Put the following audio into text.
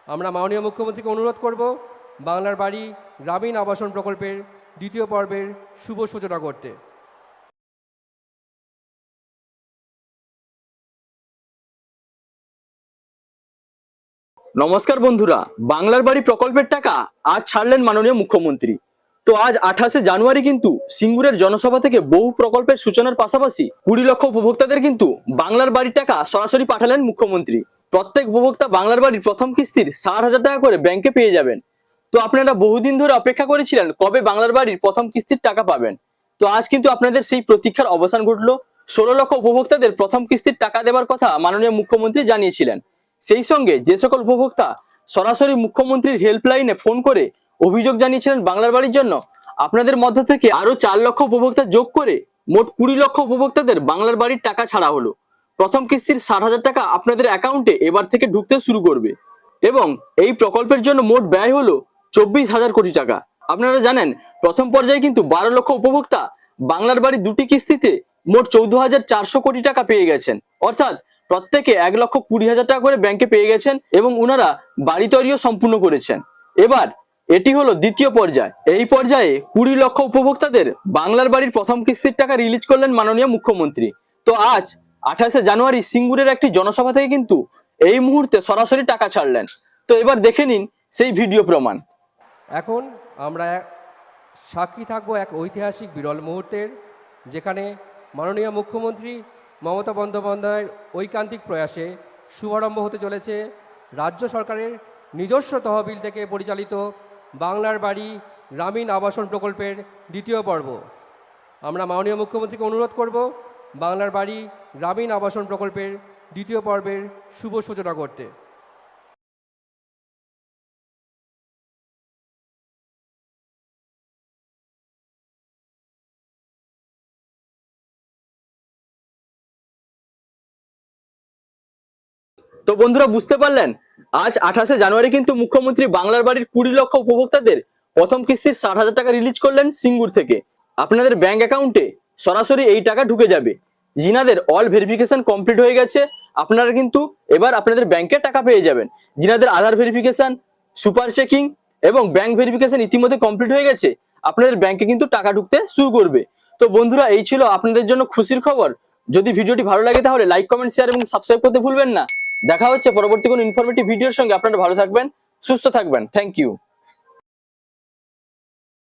আমরা মাননীয় মুখ্যমন্ত্রীকে অনুরোধ করব বাংলার বাড়ি গ্রামীণ আবাসন প্রকল্পের দ্বিতীয় পর্বের শুভ সূচনা করতে। নমস্কার বন্ধুরা, বাংলার বাড়ি প্রকল্পের টাকা আজ ছাড়লেন মাননীয় মুখ্যমন্ত্রী। তো আজ 28শে জানুয়ারি কিন্তু সিঙ্গুরের জনসভা থেকে বহু প্রকল্পের সূচনার পাশাপাশি 20 লক্ষ উপভোক্তাদের কিন্তু বাংলার বাড়ির টাকা সরাসরি পাঠালেন মুখ্যমন্ত্রী। প্রত্যেক উপভোক্তা বাংলার বাড়ির প্রথম কিস্তির 60,000 টাকা করে ব্যাংকে পেয়ে যাবেন। তো আপনারা বহুদিন ধরে অপেক্ষা করেছিলেন কবে বাংলার বাড়ির প্রথম কিস্তির টাকা পাবেন। তো আজ কিন্তু আপনাদের সেই প্রতীক্ষার অবসান ঘটলো। 16 লক্ষ উপভোক্তাদের প্রথম কিস্তির টাকা দেওয়ার কথা মাননীয় মুখ্যমন্ত্রী জানিয়েছিলেন। সেই সঙ্গে যে সকল উপভোক্তা সরাসরি মুখ্যমন্ত্রীর হেল্পলাইনে ফোন করে অভিযোগ জানিয়েছিলেন বাংলার বাড়ির জন্য, আপনাদের মধ্য থেকে আরো 4 লক্ষ উপভোক্তা যোগ করে মোট 20 লক্ষ উপভোক্তাদের বাংলার বাড়ির টাকা ছাড়া হলো। প্রথম কিস্তির 60,000 টাকা আপনাদের অ্যাকাউন্টে এবার থেকে ঢুকতে শুরু করবে এবং এই প্রকল্পের জন্য মোট ব্যয় হলো 24,000 কোটি টাকা। আপনারা জানেন প্রথম পর্যায়ে কিন্তু 12 লক্ষ উপভোক্তা বাংলার বাড়ি দুটি কিস্তিতে মোট 14,400 কোটি টাকা পেয়ে গেছেন। অর্থাৎ প্রত্যেকে 1,20,000 টাকা করে ব্যাংকে পেয়ে গেছেন এবং ওনারা বাড়ি তৈরিও সম্পূর্ণ করেছেন। এবার এটি হলো দ্বিতীয় পর্যায়। এই পর্যায়ে 20 লক্ষ উপভোক্তাদের বাংলার বাড়ির প্রথম কিস্তির টাকা রিলিজ করলেন মাননীয় মুখ্যমন্ত্রী। তো আজ 28শে জানুয়ারি সিঙ্গুরের একটি জনসভা থেকে কিন্তু এই মুহূর্তে সরাসরি টাকা ছাড়লেন। তো এবার দেখে নিন সেই ভিডিও প্রমাণ। এখন আমরা সাক্ষী থাকব এক ঐতিহাসিক বিরল মুহূর্তের, যেখানে মাননীয় মুখ্যমন্ত্রী মমতা বন্দ্যোপাধ্যায়ের ঐকান্তিক প্রয়াসে শুভারম্ভ হতে চলেছে রাজ্য সরকারের নিজস্ব তহবিল থেকে পরিচালিত বাংলার বাড়ি গ্রামীণ আবাসন প্রকল্পের দ্বিতীয় পর্ব। আমরা মাননীয় মুখ্যমন্ত্রীকে অনুরোধ করব বাংলার বাড়ি গ্রামীণ আবাসন প্রকল্পের দ্বিতীয় পর্বের শুভ সূচনা করতে। তো বন্ধুরা বুঝতে পারলেন, আজ 28শে জানুয়ারি কিন্তু মুখ্যমন্ত্রী বাংলার বাড়ির 20 লক্ষ উপভোক্তাদের প্রথম কিস্তির 60,000 টাকা রিলিজ করলেন সিঙ্গুর থেকে। আপনাদের ব্যাংক অ্যাকাউন্টে সরাসরি এই টাকা ঢুকে যাবে। যিনাদের অল ভেরিফিকেশন কমপ্লিট হয়ে গেছে আপনারা কিন্তু এবার আপনাদের ব্যাংকে টাকা পেয়ে যাবেন। যিনাদের আধার ভেরিফিকেশন, সুপার চেকিং এবং ব্যাংক ভেরিফিকেশন ইতিমধ্যে কমপ্লিট হয়ে গেছে, আপনাদের ব্যাংকে কিন্তু টাকা ঢুকতে শুরু করবে। তো বন্ধুরা এই ছিল আপনাদের জন্য খুশির খবর। যদি ভিডিওটি ভালো লাগে তাহলে লাইক, কমেন্ট, শেয়ার এবং সাবস্ক্রাইব করতে ভুলবেন না। দেখা হচ্ছে পরবর্তী কোনো ইনফরমেটিভ ভিডিওর সঙ্গে। আপনারা ভালো থাকবেন, সুস্থ থাকবেন। Thank you.